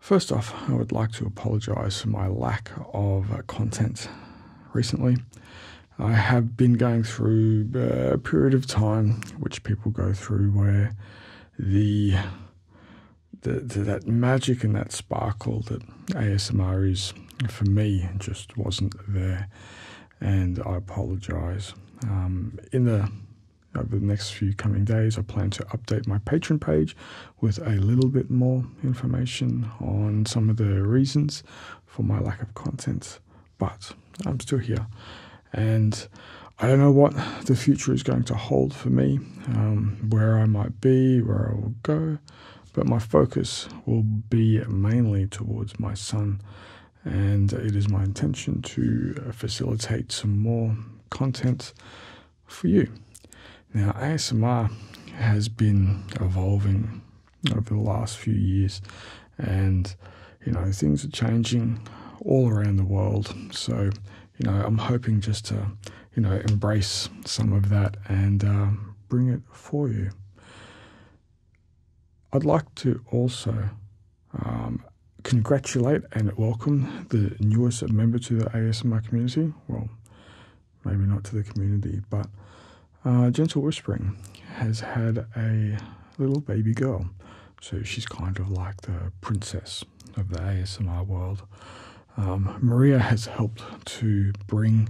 First off, I would like to apologise for my lack of content recently. I have been going through a period of time which people go through where that magic and that sparkle that ASMR is, for me, just wasn't there, and I apologise. Over the next few coming days, I plan to update my Patreon page with a little bit more information on some of the reasons for my lack of content. But I'm still here, and I don't know what the future is going to hold for me, where I might be, where I will go, but my focus will be mainly towards my son, and it is my intention to facilitate some more content for you. Now, ASMR has been evolving over the last few years, and, things are changing all around the world. So, I'm hoping just to, embrace some of that and bring it for you. I'd like to also congratulate and welcome the newest member to the ASMR community. Well, maybe not to the community, but Gentle Whispering has had a little baby girl, so she's kind of like the princess of the ASMR world. Maria has helped to bring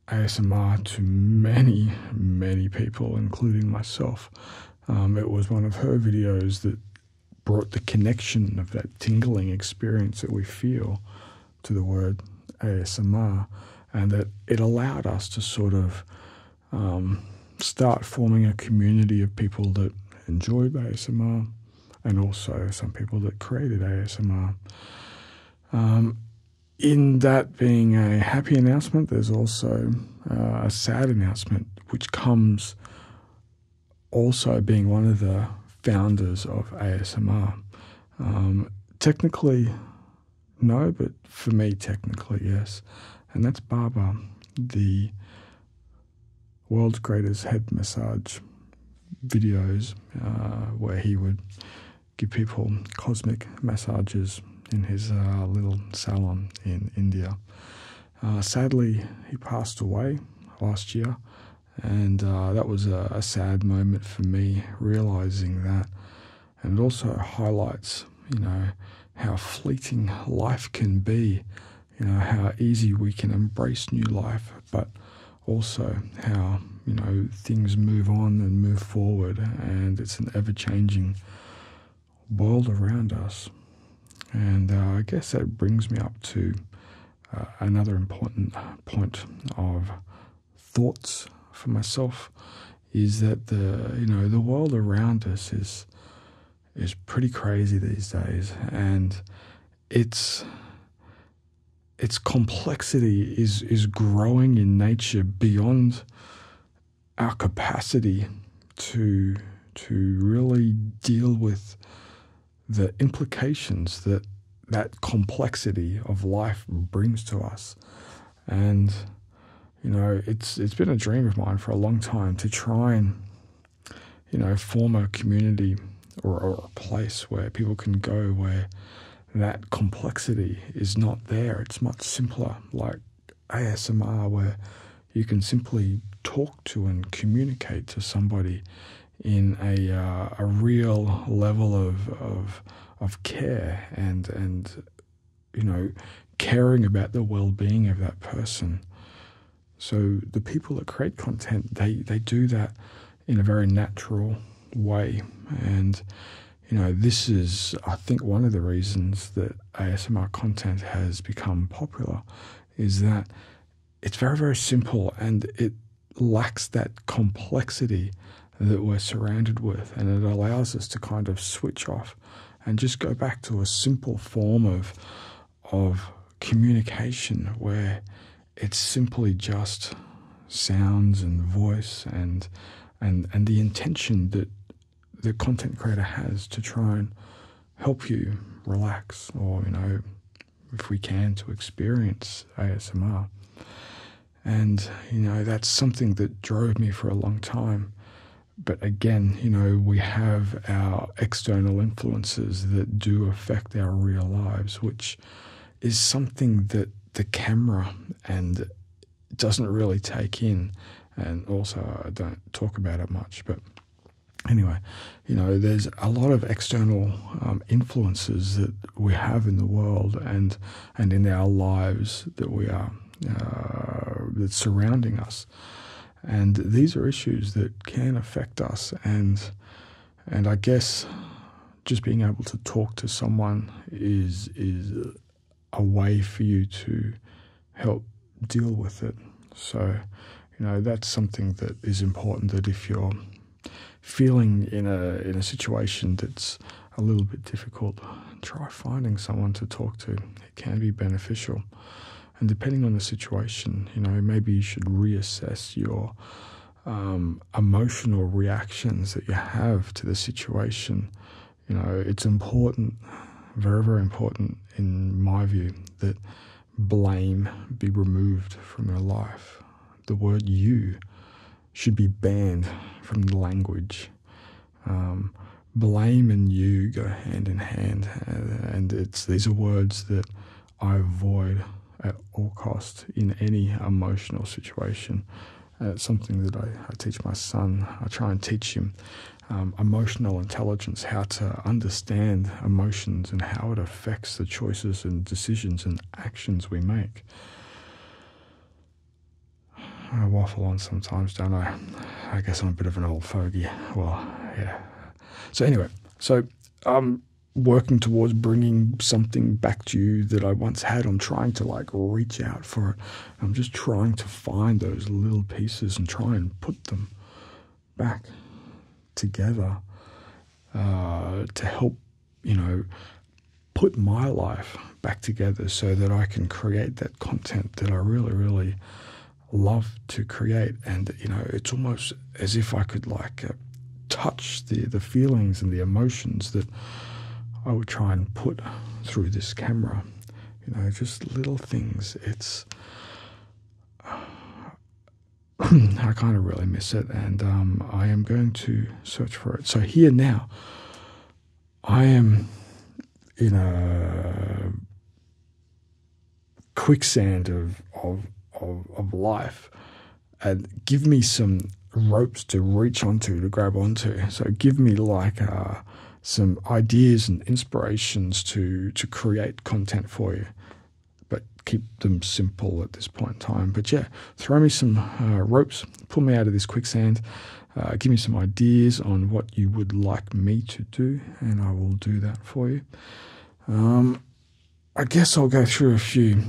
ASMR to many, many people, including myself. It was one of her videos that brought the connection of that tingling experience that we feel to the word ASMR, and that it allowed us to sort of start forming a community of people that enjoyed ASMR, and also some people that created ASMR. In that being a happy announcement, there's also a sad announcement, which comes also being one of the founders of ASMR. Technically, no, but for me, technically, yes. And that's Baba, the world's greatest head massage videos, where he would give people cosmic massages in his little salon in India. Sadly, he passed away last year, and that was a sad moment for me, realizing that. And it also highlights, how fleeting life can be, how easy we can embrace new life, but also how, things move on and move forward, and it's an ever-changing world around us. And I guess that brings me up to another important point of thoughts for myself, is that the world around us is pretty crazy these days, and its complexity is growing in nature beyond our capacity to really deal with the implications that complexity of life brings to us. And it's been a dream of mine for a long time to try and form a community or a place where people can go where that complexity is not there. It's much simpler, like ASMR, where you can simply talk to and communicate to somebody in a real level of care and caring about the well-being of that person. So the people that create content, they do that in a very natural way. And this is, I think, one of the reasons that ASMR content has become popular, is that it's very, very simple, and it lacks that complexity that we're surrounded with, and it allows us to kind of switch off and just go back to a simple form of communication where it's simply just sounds and voice and the intention that the content creator has to try and help you relax, or if we can, to experience ASMR. And that's something that drove me for a long time. But again, you know, we have our external influences that do affect our real lives, which is something that the camera and doesn't really take in. And also, I don't talk about it much. But anyway, you know, there's a lot of external influences that we have in the world and in our lives that we are that's surrounding us. And these are issues that can affect us, and I guess just being able to talk to someone is a way for you to help deal with it. So, you know, that's something that is important, that if you're feeling in a situation that's a little bit difficult, try finding someone to talk to. It can be beneficial. And depending on the situation, you know, maybe you should reassess your emotional reactions that you have to the situation. You know, it's important, very, very important in my view, that blame be removed from your life. The word "you" should be banned from the language. Blame and you go hand in hand, and these are words that I avoid at all costs in any emotional situation. It's something that I teach my son. I try and teach him emotional intelligence, how to understand emotions and how it affects the choices and decisions and actions we make. I waffle on sometimes, don't I? I guess I'm a bit of an old fogey. Well, yeah. So anyway, I'm working towards bringing something back to you that I once had. I'm trying to like reach out for it. I'm just trying to find those little pieces and try and put them back together to help, you know, put my life back together so that I can create that content that I really, really love to create. And, you know, it's almost as if I could like touch the feelings and the emotions that I would try and put through this camera. You know, just little things. It's I kind of really miss it, and I am going to search for it. So here now, I am in a quicksand of life, and give me some ropes to reach onto, to grab onto. So give me like some ideas and inspirations to create content for you, but keep them simple at this point in time. But yeah, throw me some ropes, pull me out of this quicksand, give me some ideas on what you would like me to do, and I will do that for you. I guess I'll go through a few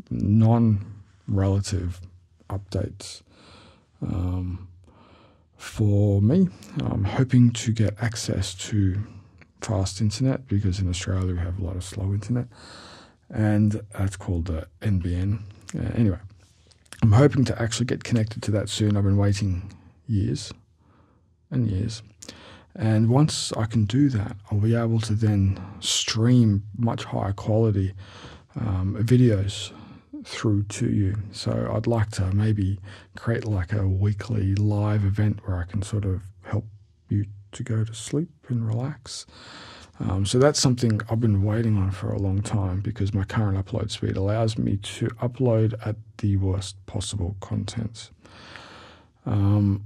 non-relative updates. For me, I'm hoping to get access to fast internet, because in Australia we have a lot of slow internet, and it's called the NBN. Anyway, I'm hoping to actually get connected to that soon. I've been waiting years and years, and once I can do that, I'll be able to then stream much higher quality videos through to you. So I'd like to maybe create like a weekly live event where I can sort of help you to go to sleep and relax. So that's something I've been waiting on for a long time, because my current upload speed allows me to upload at the worst possible content. In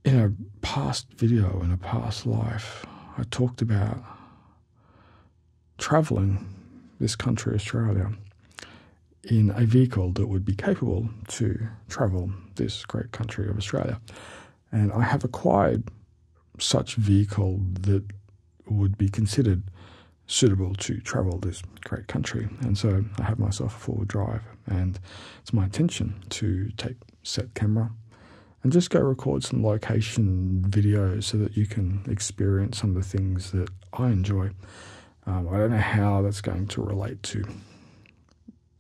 a past video, in a past life, I talked about traveling this country, Australia, in a vehicle that would be capable to travel this great country of Australia. And I have acquired such vehicle that would be considered suitable to travel this great country. And so I have myself a four-wheel drive, and it's my intention to take set camera and just go record some location videos so that you can experience some of the things that I enjoy. I don't know how that's going to relate to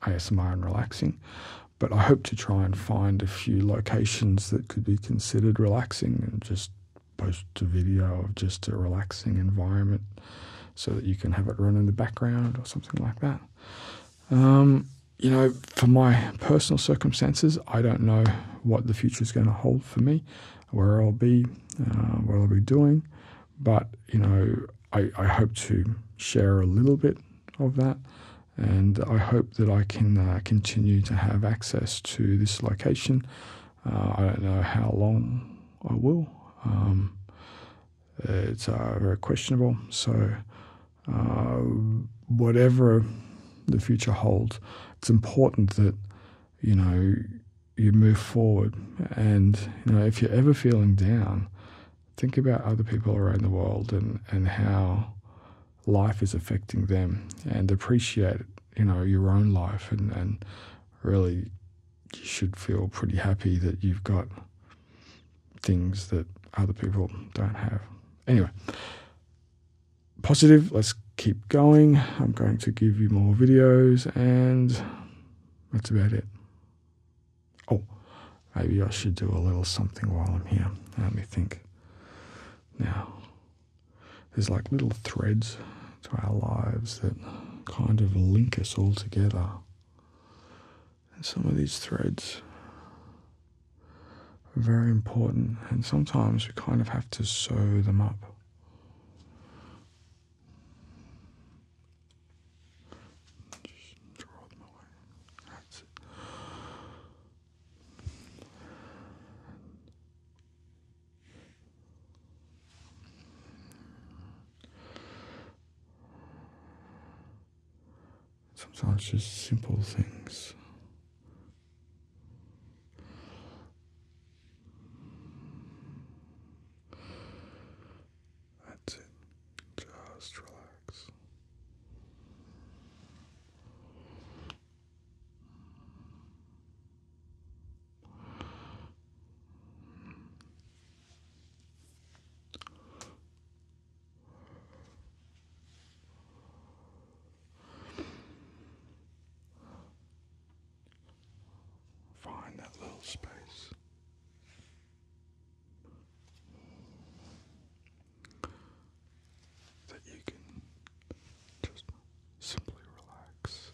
ASMR and relaxing, but I hope to try and find a few locations that could be considered relaxing and just post a video of just a relaxing environment so that you can have it run in the background or something like that. You know, for my personal circumstances, I don't know what the future is going to hold for me. where I'll be, what I'll be doing. But, you know, I hope to share a little bit of that, and I hope that I can continue to have access to this location. I don't know how long I will. It's very questionable. So whatever the future holds, it's important that, you know, you move forward. And, you know, if you're ever feeling down, think about other people around the world and how life is affecting them, and appreciate, you know, your own life, and really you should feel pretty happy that you've got things that other people don't have. Anyway, positive, let's keep going. I'm going to give you more videos, and that's about it. Oh, maybe I should do a little something while I'm here. Let me think. Now, there's like little threads to our lives that kind of link us all together. And some of these threads are very important, and sometimes we kind of have to sew them up. Just draw them away. That's it. Sometimes just simple things. That's it. Just relax. Find that little space that you can just simply relax.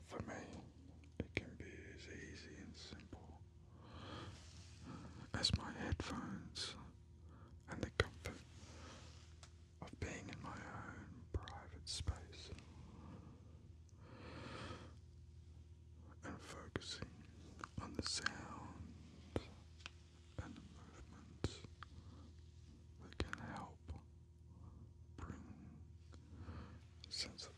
For me, it can be as easy and simple as my headphones and the comfort of being in my own private space and focusing on the sound and the movements that can help bring a sense of